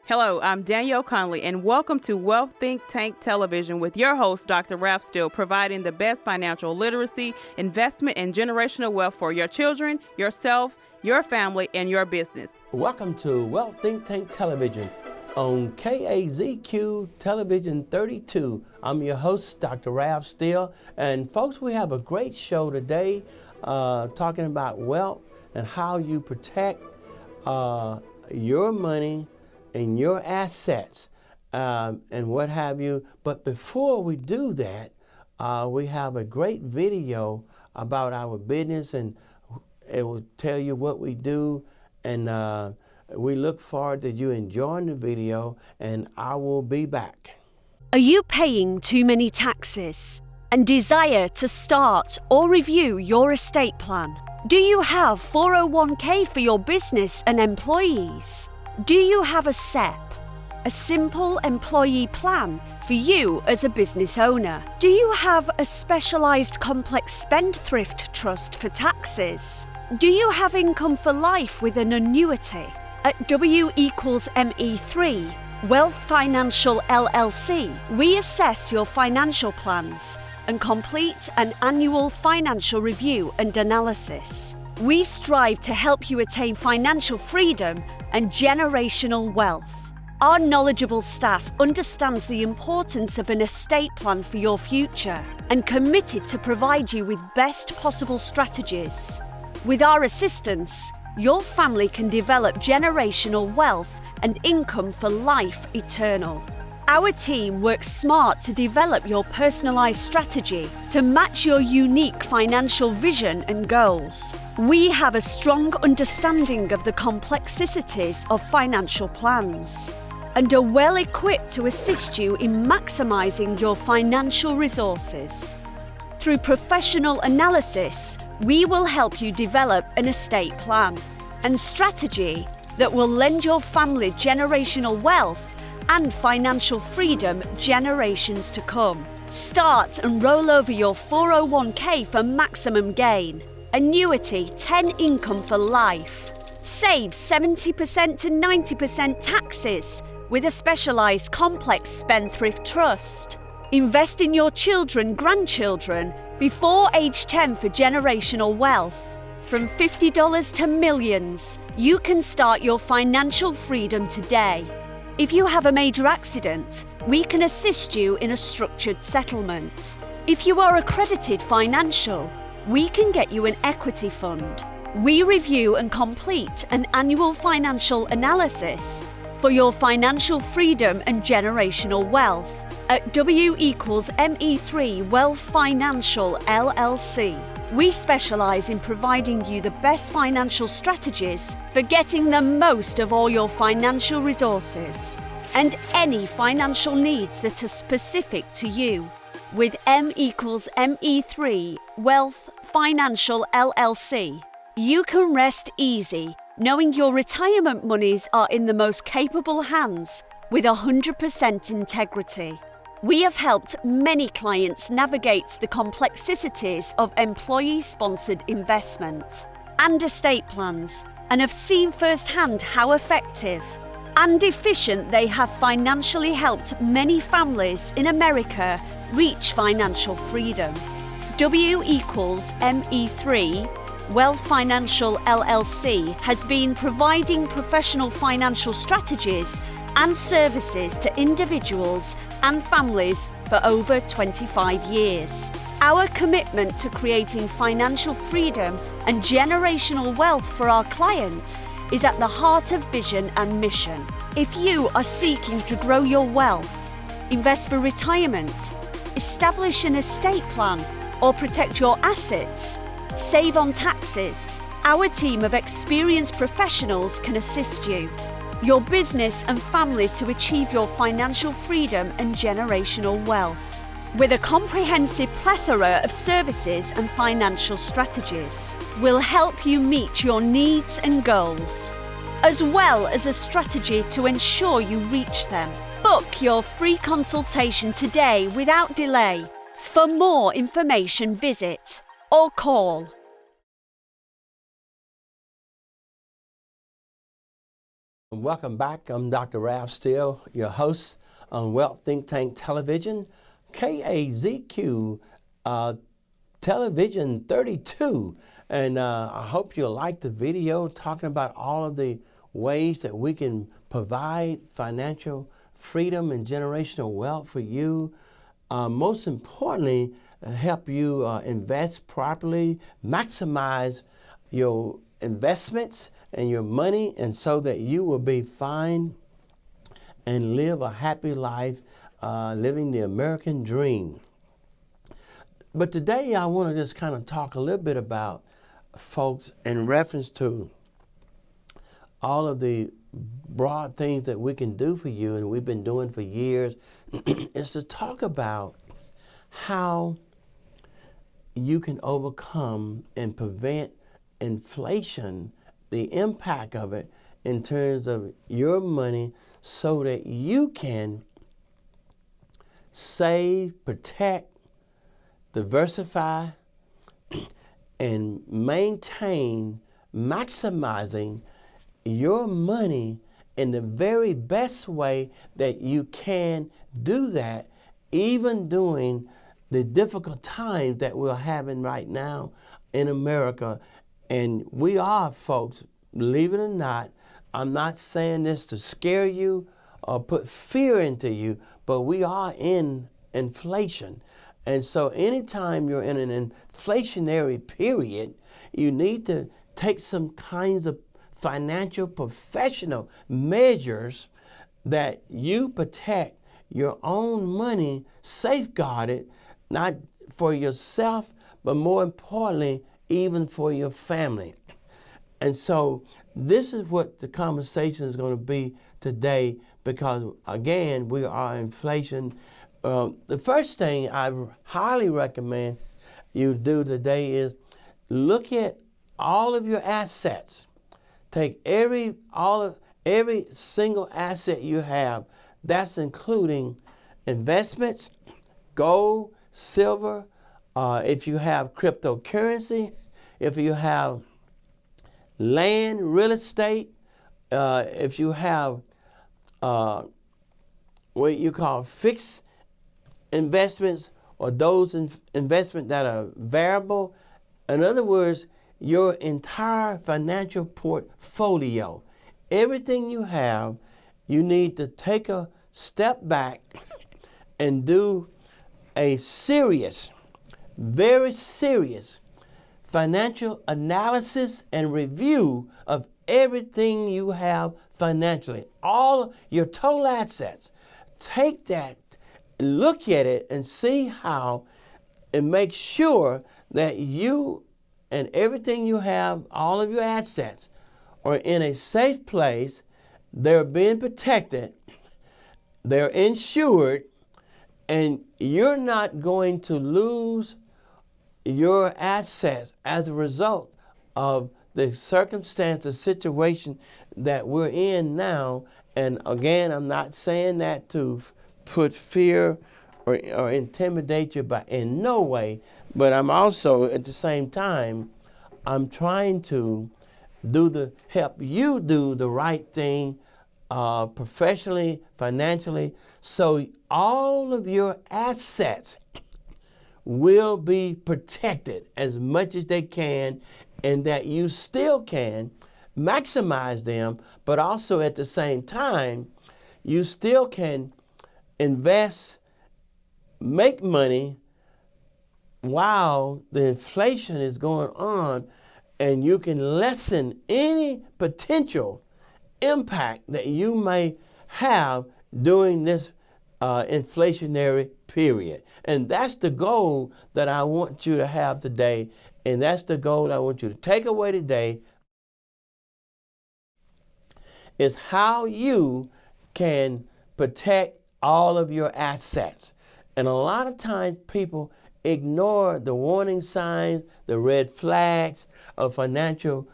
Hello, I'm Danielle Conley, and welcome to Wealth Think Tank Television with your host, Dr. Ralph Steele, providing the best financial literacy, investment, and generational wealth for your children, yourself, your family, and your business. Welcome to Wealth Think Tank Television on KAZQ Television 32. I'm your host, Dr. Ralph Steele, and folks, we have a great show today talking about wealth and how you protect your money and your assets and what have you. But before we do that, we have a great video about our business, and it will tell you what we do, and we look forward to you enjoying the video, and I will be back. Are you paying too many taxes and desire to start or review your estate plan? Do you have 401k for your business and employees? Do you have a SEP, a simple employee plan for you as a business owner? Do you have a specialised complex spendthrift trust for taxes? Do you have income for life with an annuity? At W equals ME3, Wealth Financial LLC, we assess your financial plans and complete an annual financial review and analysis. We strive to help you attain financial freedom and generational wealth. Our knowledgeable staff understands the importance of an estate plan for your future and committed to provide you with best possible strategies. With our assistance, your family can develop generational wealth and income for life eternal. Our team works smart to develop your personalised strategy to match your unique financial vision and goals. We have a strong understanding of the complexities of financial plans and are well equipped to assist you in maximising your financial resources. Through professional analysis, we will help you develop an estate plan and strategy that will lend your family generational wealth and financial freedom generations to come. Start and roll over your 401k for maximum gain. Annuity 10 income for life. Save 70% to 90% taxes with a specialised complex spendthrift trust. Invest in your children, grandchildren before age 10 for generational wealth. From $50 to millions, you can start your financial freedom today. If you have a major accident, we can assist you in a structured settlement. If you are accredited financial, we can get you an equity fund. We review and complete an annual financial analysis for your financial freedom and generational wealth at W equals ME3 Wealth Financial LLC. We specialise in providing you the best financial strategies for getting the most of all your financial resources and any financial needs that are specific to you. With M equals ME3 Wealth Financial LLC, you can rest easy knowing your retirement monies are in the most capable hands with 100% integrity. We have helped many clients navigate the complexities of employee-sponsored investment and estate plans and have seen firsthand how effective and efficient they have financially helped many families in America reach financial freedom. W equals ME3 Wealth Financial LLC has been providing professional financial strategies and services to individuals and families for over 25 years. Our commitment to creating financial freedom and generational wealth for our client is at the heart of vision and mission. If you are seeking to grow your wealth, invest for retirement, establish an estate plan, or protect your assets, save on taxes, our team of experienced professionals can assist you, your business and family to achieve your financial freedom and generational wealth. With a comprehensive plethora of services and financial strategies, we'll help you meet your needs and goals, as well as a strategy to ensure you reach them. Book your free consultation today without delay. For more information, visit or call Welcome back. I'm Dr. Ralph Steele, your host on Wealth Think Tank Television, KAZQ Television 32. And I hope you like the video talking about all of the ways that we can provide financial freedom and generational wealth for you. Most importantly, help you invest properly, maximize your investments and your money, and so that you will be fine and live a happy life, living the American dream. But today I want to just kind of talk a little bit about, folks, in reference to all of the broad things that we can do for you and we've been doing for years, is to talk about how you can overcome and prevent inflation, the impact of it in terms of your money, so that you can save, protect, diversify, and maintain, maximizing your money in the very best way that you can do that, even during the difficult times that we're having right now in America. And we are, folks, believe it or not, I'm not saying this to scare you or put fear into you, but we are in inflation. And so anytime you're in an inflationary period, you need to take some kinds of financial professional measures that you protect your own money, safeguard it, not for yourself, but more importantly, even for your family. And so this is what the conversation is going to be today, because again, we are inflation. The first thing I highly recommend you do today is look at all of your assets. Take every single asset you have. That's including investments, gold, silver, if you have cryptocurrency, if you have land, real estate, if you have what you call fixed investments, or those investments that are variable. In other words, your entire financial portfolio, everything you have, you need to take a step back and do a serious, very serious financial analysis and review of everything you have financially, all your total assets. Take that, look at it, and see how, and make sure that you and everything you have, all of your assets, are in a safe place. They're being protected, they're insured, and you're not going to lose your assets as a result of the circumstance, the situation that we're in now. And again, I'm not saying that to put fear or intimidate you, but in no way. But I'm also, at the same time, I'm trying to help you do the right thing professionally, financially, so all of your assets will be protected as much as they can, and that you still can maximize them, but also at the same time, you still can invest, make money while the inflation is going on, and you can lessen any potential impact that you may have during this inflationary period. And that's the goal that I want you to have today, and that's the goal I want you to take away today, is how you can protect all of your assets. And a lot of times people ignore the warning signs, the red flags of financial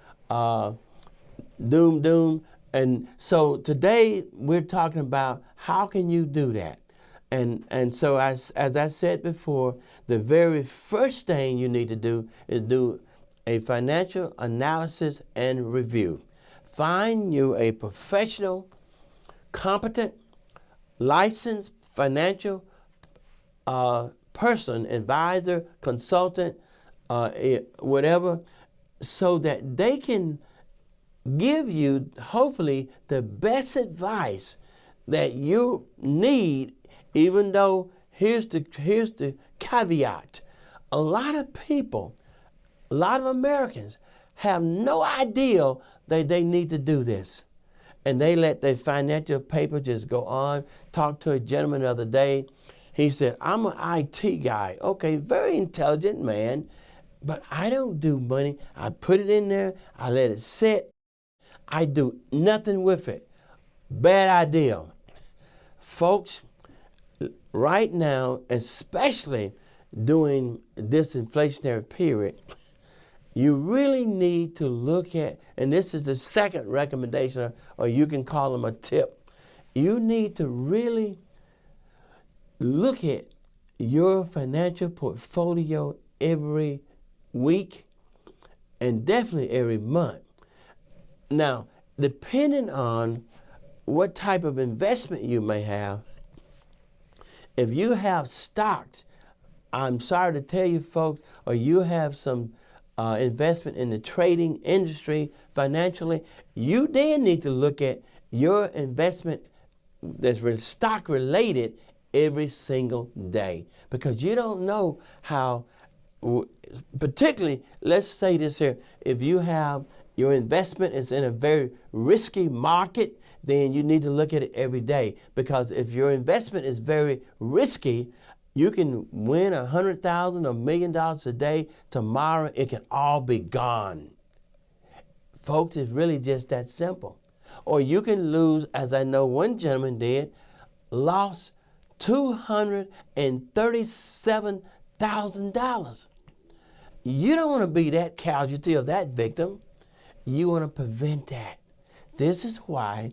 doom. And so today we're talking about how can you do that. And so as I said before, the very first thing you need to do is do a financial analysis and review. find you a professional, competent, licensed financial person, advisor, consultant, whatever, so that they can give you, hopefully, the best advice that you need, even though here's the caveat. A lot of people, a lot of Americans have no idea that they need to do this. And they let their financial paper just go on. Talked to a gentleman the other day. He said, I'm an IT guy. Okay, very intelligent man, but I don't do money. I put it in there. I let it sit. I do nothing with it. Bad idea. Folks, right now, especially during this inflationary period, you really need to look at, and this is the second recommendation, or you can call them a tip. You need to really look at your financial portfolio every week and definitely every month. Now, depending on what type of investment you may have, if you have stocks, I'm sorry to tell you folks, or you have some investment in the trading industry financially, you then need to look at your investment that's stock related every single day, because you don't know how, particularly, let's say this here, if you have your investment is in a very risky market, then you need to look at it every day, because if your investment is very risky, you can win $100,000 or $1 million a day. Tomorrow, it can all be gone. Folks, it's really just that simple. Or you can lose, as I know one gentleman did, lost $237,000. You don't want to be that casualty or that victim. You want to prevent that. This is why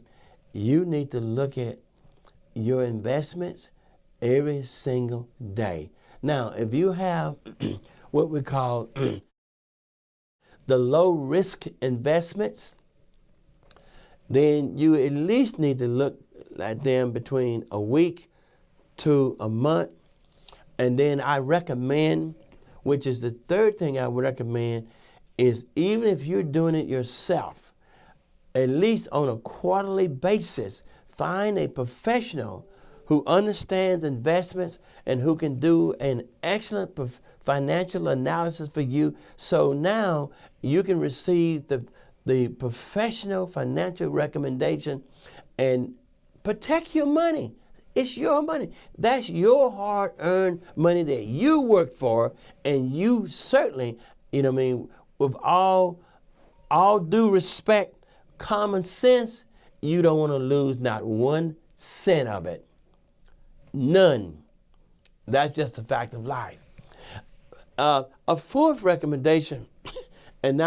you need to look at your investments every single day. Now, if you have what we call the low risk investments, then you at least need to look at them between a week to a month. And then I recommend, which is the third thing I would recommend, is even if you're doing it yourself, at least on a quarterly basis, find a professional who understands investments and who can do an excellent financial analysis for you. So now you can receive the professional financial recommendation and protect your money. It's your money. That's your hard-earned money that you work for, and you certainly, with all due respect, common sense, you don't want to lose not 1 cent of it. None. That's just a fact of life. A fourth recommendation, and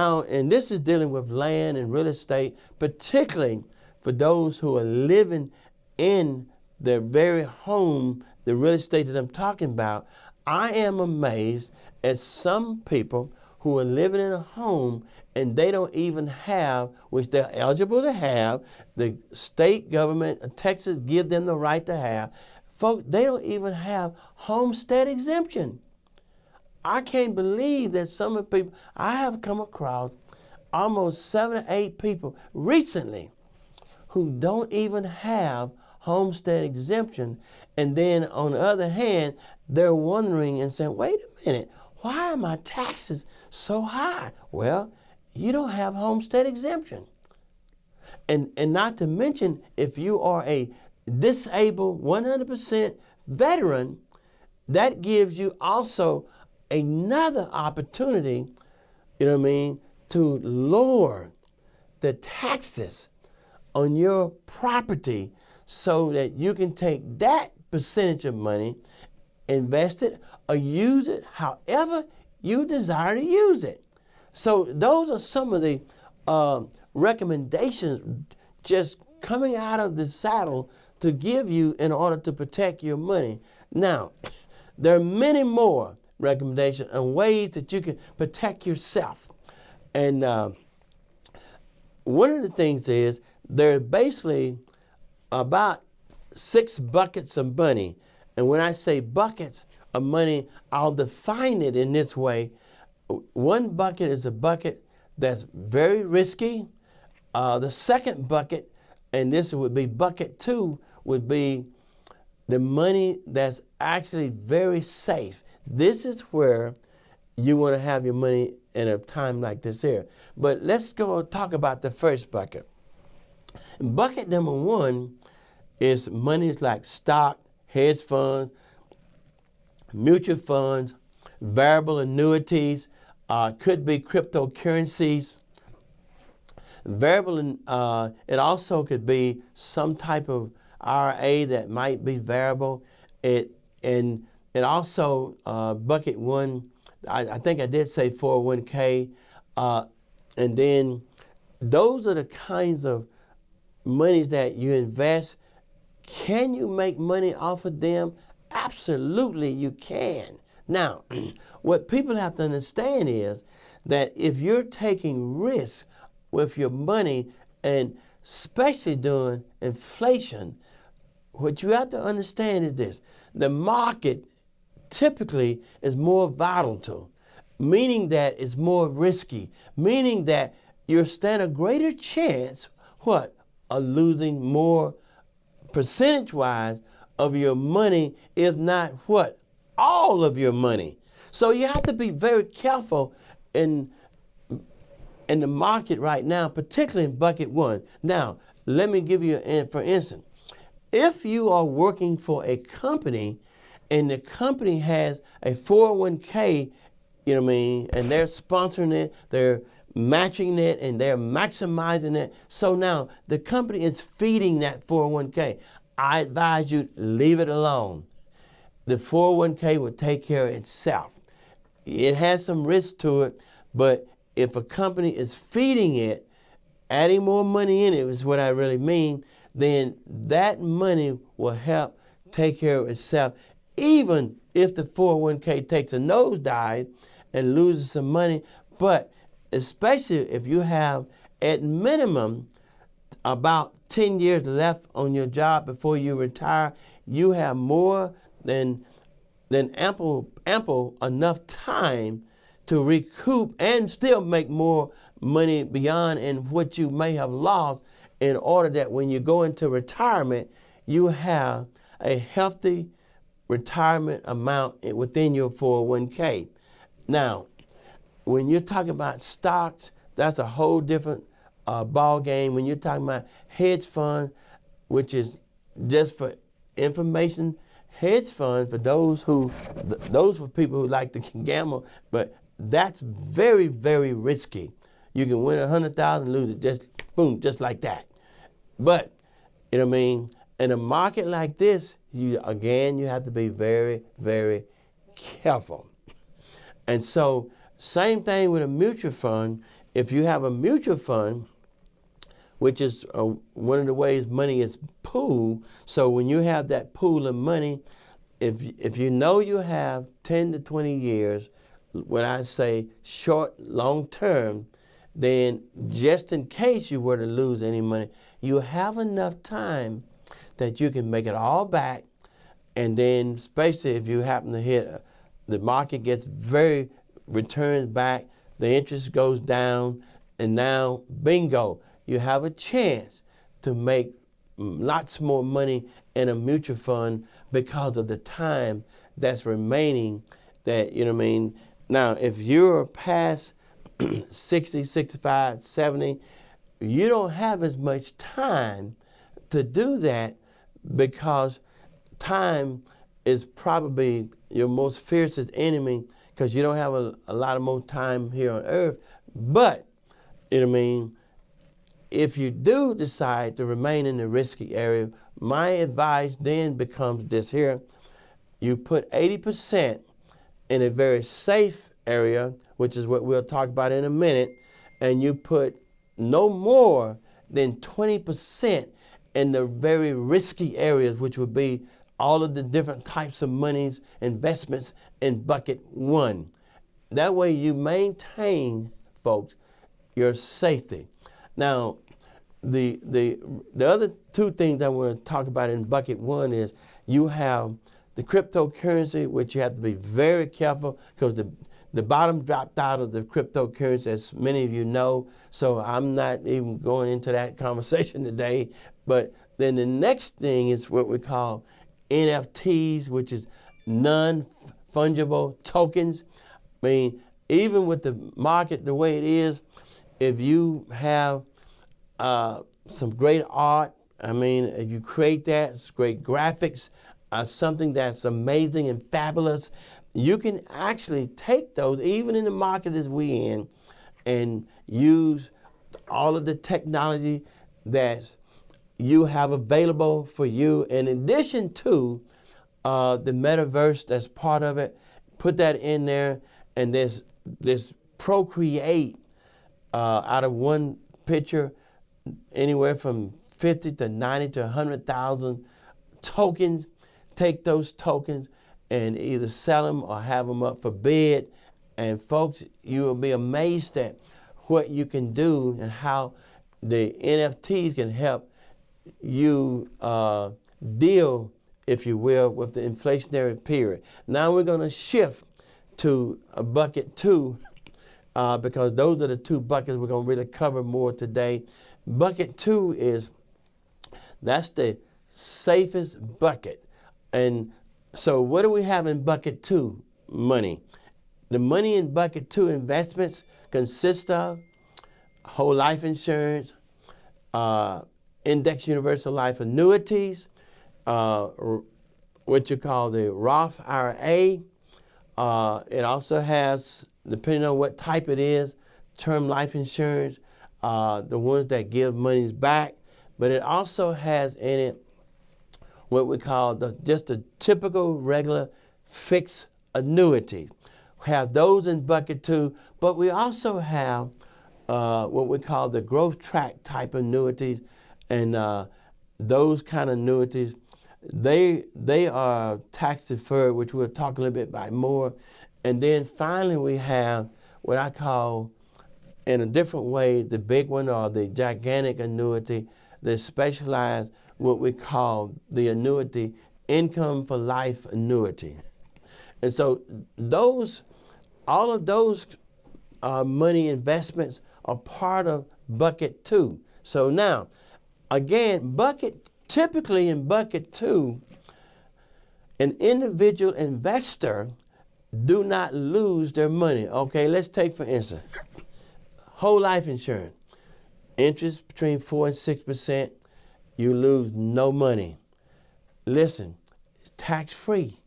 this is dealing with land and real estate, particularly for those who are living in their very home, the real estate that I'm talking about. I am amazed at some people who are living in a home and they don't even have, which they're eligible to have, the state government of Texas give them the right to have. Folks, they don't even have homestead exemption. I can't believe that some of the people, I have come across almost 7 or 8 people recently who don't even have homestead exemption. And then on the other hand, they're wondering and saying, wait a minute, why are my taxes so high? Well, you don't have homestead exemption. And not to mention, if you are a disabled 100% veteran, that gives you also another opportunity, to lower the taxes on your property so that you can take that percentage of money, invest it, or use it however you desire to use it. So those are some of the recommendations just coming out of the saddle to give you in order to protect your money. Now, there are many more recommendations and, ways that you can protect yourself. And one of the things is there are basically about 6 buckets of money. And when I say buckets of money, I'll define it in this way. One bucket is a bucket that's very risky. The second bucket, and this would be bucket 2, would be the money that's actually very safe. This is where you want to have your money in a time like this here. But let's go talk about the first bucket. Bucket number 1 is monies like stock, hedge funds, mutual funds, variable annuities, could be cryptocurrencies. Variable, it also could be some type of IRA that might be variable. And also bucket 1, I think I did say 401k. And then those are the kinds of monies that you invest. Can you make money off of them? Absolutely you can. Now, what people have to understand is that if you're taking risks with your money, and especially during inflation, what you have to understand is this: the market typically is more volatile, meaning that it's more risky, meaning that you stand a greater chance, of losing more percentage-wise of your money, if not all of your money. So you have to be very careful in the market right now, particularly in bucket 1. Now, let me give you for instance, if you are working for a company and the company has a 401k, and they're sponsoring it, they're matching it, and they're maximizing it. So now the company is feeding that 401k. I advise you, leave it alone. The 401k will take care of itself. It has some risk to it, but if a company is feeding it, adding more money in it is what I really mean, then that money will help take care of itself, even if the 401k takes a nosedive and loses some money. But especially if you have, at minimum, about 10 years left on your job before you retire, you have more than ample enough time to recoup and still make more money beyond and what you may have lost, in order that when you go into retirement, you have a healthy retirement amount within your 401k. Now, when you're talking about stocks, that's a whole different ball game. When you're talking about hedge funds, which is just for information, hedge funds for those for people who like to gamble, but that's very, very risky. You can win 100,000, lose it just like that. But in a market like this, you have to be very, very careful. And so, same thing with a mutual fund. If you have a mutual fund, which is one of the ways money is pooled, so when you have that pool of money, if you know you have 10 to 20 years, when I say short, long term, then just in case you were to lose any money, you have enough time that you can make it all back. And then, especially if you happen to hit, the market gets very returns back, the interest goes down, and now, bingo, you have a chance to make lots more money in a mutual fund because of the time that's remaining. Now, if you're past 60, 65, 70, you don't have as much time to do that, because time is probably your most fiercest enemy, because you don't have a lot of more time here on earth. But, if you do decide to remain in the risky area, my advice then becomes this here. You put 80% in a very safe area, which is what we'll talk about in a minute, and you put no more than 20% in the very risky areas, which would be all of the different types of monies, investments in bucket 1. That way you maintain, folks, your safety. Now, the other two things I want to talk about in bucket one is you have the cryptocurrency, which you have to be very careful because the bottom dropped out of the cryptocurrency, as many of you know. So I'm not even going into that conversation today. But then the next thing is what we call NFTs, which is non-fungible tokens. I mean, even with the market the way it is, if you have some great art, I mean, if you create that, it's great graphics, something that's amazing and fabulous, you can actually take those, even in the market as we in, and use all of the technology that you have available for you, in addition to the metaverse that's part of it. Put that in there, and this procreate out of one picture anywhere from 50 to 90 to 100,000 tokens. Take those tokens and either sell them or have them up for bid. And folks, you will be amazed at what you can do and how the NFTs can help you deal, if you will, with the inflationary period. Now we're going to shift to bucket two because those are the two buckets we're going to really cover more today. Bucket two that's the safest bucket. And so what do we have in bucket two? Money. The money in bucket two investments consists of whole life insurance, index universal life annuities, what you call the Roth IRA. It also has, depending on what type it is, term life insurance, the ones that give monies back. But it also has in it what we call just a typical regular fixed annuity. We have those in bucket two, but we also have what we call the growth track type annuities, and those kind of annuities, they are tax deferred, which we'll talk a little bit about more. And then finally we have what I call, in a different way, the big one, or the gigantic annuity, the specialized, what we call the annuity, income for life annuity. And so all of those money investments are part of bucket two. So now, again, typically in bucket two, an individual investor do not lose their money. Okay, let's take for instance, whole life insurance, interest between 4 and 6%, you lose no money. Listen, it's tax-free.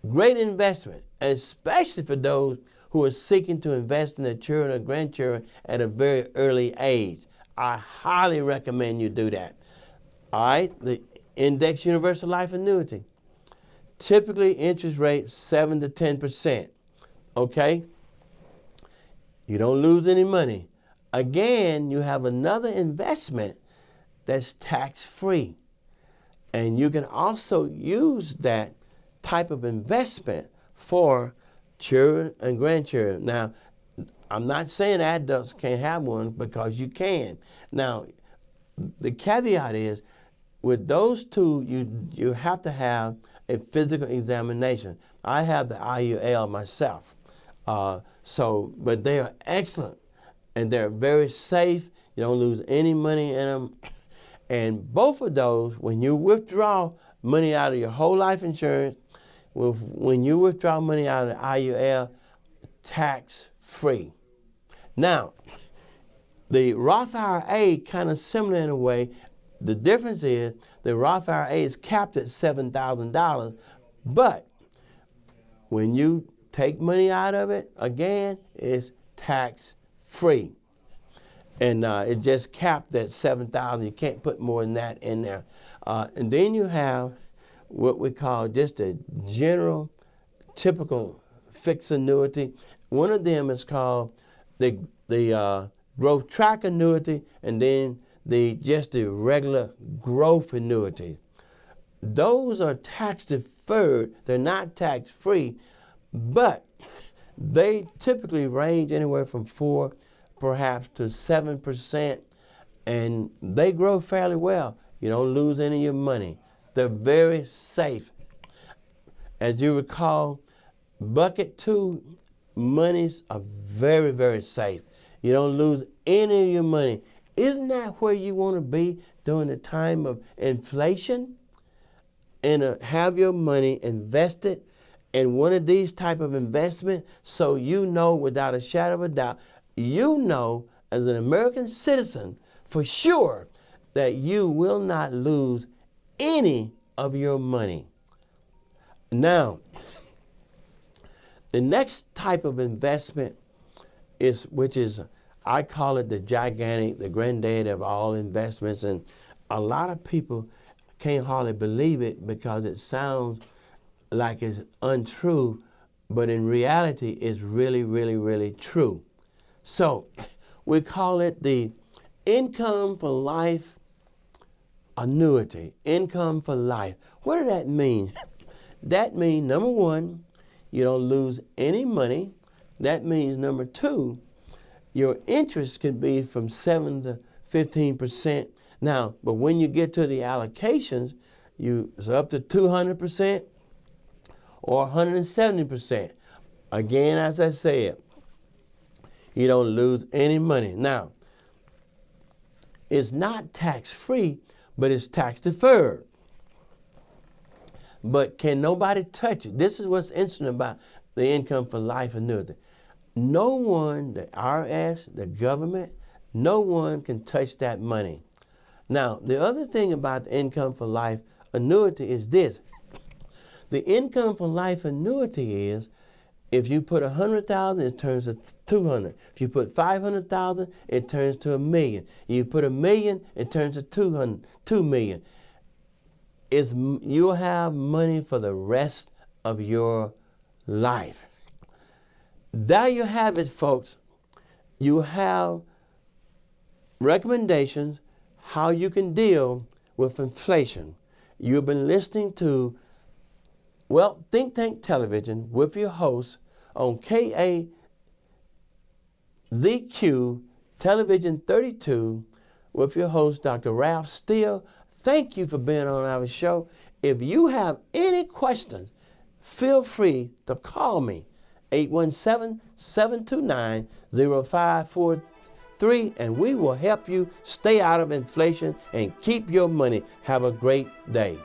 Great investment, especially for those who are seeking to invest in their children or grandchildren at a very early age. I highly recommend you do that. All right, the index universal life annuity. Typically interest rate 7 to 10%. Okay? You don't lose any money. Again, you have another investment that's tax-free. And you can also use that type of investment for children and grandchildren. Now, I'm not saying adults can't have one, because you can. Now, the caveat is, with those two, you have to have a physical examination. I have the IUL myself. But they are excellent, and they're very safe. You don't lose any money in them. And both of those, when you withdraw money out of your whole life insurance, when you withdraw money out of the IUL, tax-free. Now, the Roth IRA, kind of similar in a way. The difference is the Roth IRA is capped at $7,000, but when you take money out of it, again, it's tax-free. And it just capped at $7,000. You can't put more than that in there. And then you have what we call just a general, typical fixed annuity. One of them is called the growth track annuity, and then just the regular growth annuity. Those are tax deferred. They're not tax free, but they typically range anywhere from 4 perhaps to 7%. and they grow fairly well. You don't lose any of your money. They're very safe. As you recall, bucket 2 monies are very, very safe. You don't lose any of your money. Isn't that where you want to be during the time of inflation? And have your money invested in one of these type of investments, so you know without a shadow of a doubt, you know as an American citizen for sure that you will not lose any of your money. Now, the next type of investment which is, I call it the granddaddy of all investments, and a lot of people can't hardly believe it because it sounds like it's untrue, but in reality, it's really, really, really true. So we call it the income for life annuity, income for life. What does that mean? That means, number one, you don't lose any money. That means, number two, your interest could be from 7 to 15%. Now, but when you get to the allocations, it's up to 200% or 170%. Again, as I said, you don't lose any money. Now, it's not tax-free, but it's tax-deferred. But can nobody touch it? This is what's interesting about the income for life annuity. No one, the IRS, the government, no one can touch that money. Now, the other thing about the income for life annuity is this. The income for life annuity is, if you put $100,000, it turns to $200. If you put $500,000, it turns to $1 million. You put $1 million, it turns to $2 million. You'll have money for the rest of your life. There you have it, folks. You have recommendations how you can deal with inflation. You've been listening to Think Tank Television with your host on KAZQ Television 32 with your host, Dr. Ralph Steele. Thank you for being on our show. If you have any questions, feel free to call me, 817-729-0543, and we will help you stay out of inflation and keep your money. Have a great day.